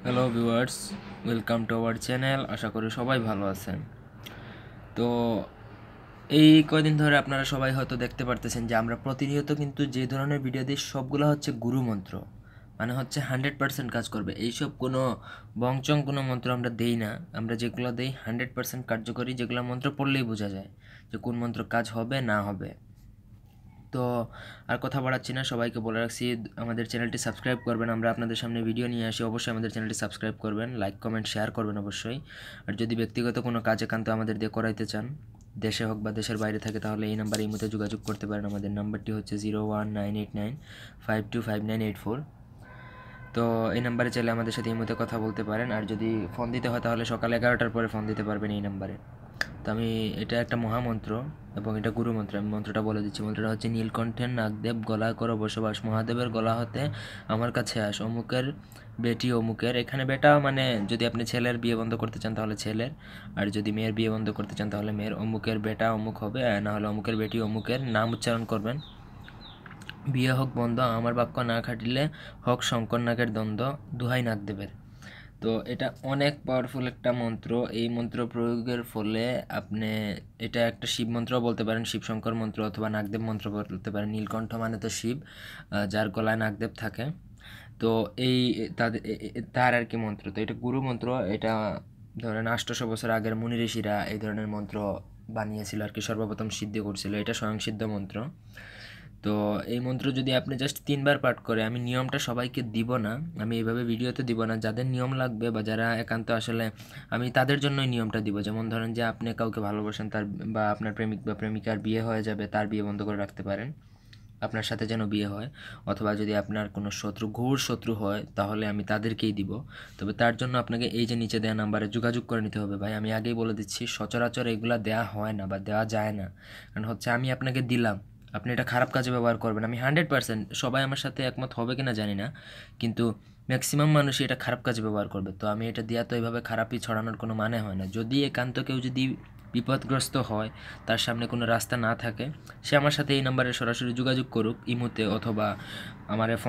Hello viewers, welcome to our channel. আশা করি সবাই ভালো আছেন। তো এই কয়দিন ধরে আপনারা সবাই হয়তো দেখতে পারতেছেন যে আমরা প্রতিনিয়ত কিন্তু যে ধরনের ভিডিও দিই সবগুলো হচ্ছে গুরু মন্ত্র, মানে হচ্ছে 100% কাজ করবে এইসব কোনো বংচং কোনো মন্ত্র আমরা দেই না। আমরা যেগুলো দেই 100% কার্যকরী, যেগুলো মন্ত্র পড়লেই বোঝা যায় যে কোন মন্ত্র কাজ হবে না হবে। তো আর কথা বাড়াচ্ছি না, সবাইকে বলে রাখছি আমাদের চ্যানেলটি সাবস্ক্রাইব করবেন। আমরা আপনাদের সামনে ভিডিও নিয়ে আসি, অবশ্যই আমাদের চ্যানেলটি সাবস্ক্রাইব করবেন, লাইক কমেন্ট শেয়ার করবেন অবশ্যই। আর যদি ব্যক্তিগত কোনো কাজ একান্ত আমাদের দিয়ে করাইতে চান, দেশে হোক বা দেশের বাইরে থাকে, তাহলে এই নাম্বারে এই মধ্যে যোগাযোগ করতে পারেন। আমাদের নাম্বারটি হচ্ছে 0198952594। তো এই নাম্বারে চাইলে আমাদের সাথে এই মধ্যে কথা বলতে পারেন। আর যদি ফোন দিতে হয় তাহলে সকাল 11টার পরে ফোন দিতে পারবেন এই নাম্বারে। তো আমি এটা একটা মহামন্ত্র এবং এটা গুরুমন্ত্র, আমি মন্ত্রটা বলে দিচ্ছি। মন্ত্রটা হচ্ছে নীলকণ্ঠের নাগদেব গলা করো বসবাস, মহাদেবের গলা হতে আমার কাছে আস, অমুকের বেটি অমুকের। এখানে বেটা মানে যদি আপনি ছেলের বিয়ে বন্ধ করতে চান তাহলে ছেলের, আর যদি মেয়ের বিয়ে বন্ধ করতে চান তাহলে মেয়ের। অমুকের বেটা অমুক হবে, না হলে অমুকের বেটি অমুকের নাম উচ্চারণ করবেন। বিয়ে হোক বন্ধ, আমার বাক্য না খাটিলে হোক শঙ্কর নাগের দ্বন্দ্ব, দুহাই নাগদেবের। তো এটা অনেক পাওয়ারফুল একটা মন্ত্র। এই মন্ত্র প্রয়োগের ফলে আপনি এটা একটা শিব মন্ত্র বলতে পারেন, শিব শঙ্কর মন্ত্র, অথবা নাগদেব মন্ত্র বলতে পারেন। নীলকণ্ঠ মানে তো শিব, যার গলায় নাগদেব থাকে। তো এই তার আর কি মন্ত্র। তো এটা গুরু মন্ত্র। এটা ধরেন 800 বছর আগের মুনি ঋষিরা এই ধরনের মন্ত্র বানিয়েছিল আর কি, সর্বপ্রথম সিদ্ধি করছিল। এটা স্বয়ংসিদ্ধ মন্ত্র। তো এই মন্ত্র যদি আপনি জাস্ট 3বার পাঠ করে, আমি নিয়মটা সবাইকে দিব না, আমি এইভাবে ভিডিওতে দিব না। যাদের নিয়ম লাগবে বা যারা একান্ত আসলে, আমি তাদের জন্যই নিয়মটা দিব। যেমন ধরেন যে আপনি কাউকে ভালোবাসেন, তার বা আপনার প্রেমিক বা প্রেমিকার বিয়ে হয়ে যাবে, তার বিয়ে বন্ধ করে রাখতে পারেন, আপনার সাথে যেন বিয়ে হয়। অথবা যদি আপনার কোনো শত্রু, ঘোর শত্রু হয়, তাহলে আমি তাদেরকেই দিব। তবে তার জন্য আপনাকে এই যে নিচে দেওয়া নাম্বারে যোগাযোগ করে নিতে হবে। ভাই আমি আগেই বলে দিচ্ছি, সচরাচর এগুলা দেওয়া হয় না বা দেওয়া যায় না। কারণ হচ্ছে আমি আপনাকে দিলাম, আপনি এটা খারাপ কাজে ব্যবহার করবেন। আমি 100%, সবাই আমার সাথে একমত হবে কিনা জানি না, কিন্তু ম্যাক্সিমাম মানুষই এটা খারাপ কাজে ব্যবহার করবে। তো আমি এটা দেওয়া তো এইভাবে খারাপই ছড়ানোর কোনো মানে হয় না। যদি একান্ত কেউ যদি বিপদগ্রস্ত হয়, তার সামনে কোনো রাস্তা না থাকে, সে আমার সাথে এই নাম্বারে সরাসরি যোগাযোগ করুক, ইমোতে অথবা আমার এই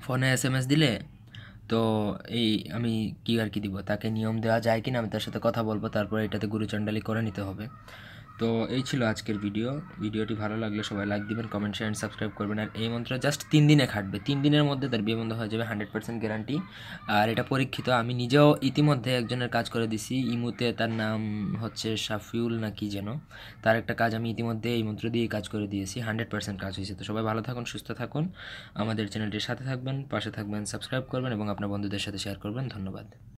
ফোনে SMS দিলে। তো এই আমি কি আর কি দিব, তাকে নিয়ম দেওয়া যায় কিনা আমি তার সাথে কথা বলবো, তারপর এটাতে গুরুচণ্ডালি করে নিতে হবে। তো এই ছিল আজকের ভিডিও। ভিডিওটি ভালো লাগলে সবাই লাইক দিবেন, কমেন্ট শেয়ার সাবস্ক্রাইব করবেন। আর এই মন্ত্র জাস্ট 3 দিনে খাটবে, 3 দিনের মধ্যে তার বিয়ে বন্ধ হয়ে যাবে, 100% গ্যারান্টি। আর এটা পরীক্ষিত, আমি নিজেও ইতিমধ্যে একজনের কাজ করে দিছি ইমুতে, তার নাম হচ্ছে সাফিউল না কি যেন। তার একটা কাজ আমি ইতিমধ্যে এই মন্ত্র দিয়েই কাজ করে দিয়েছি, 100% কাজ হয়েছে। তো সবাই ভালো থাকুন, সুস্থ থাকুন, আমাদের চ্যানেলটির সাথে থাকবেন, পাশে থাকবেন, সাবস্ক্রাইব করবেন এবং আপনার বন্ধুদের সাথে শেয়ার করবেন। ধন্যবাদ।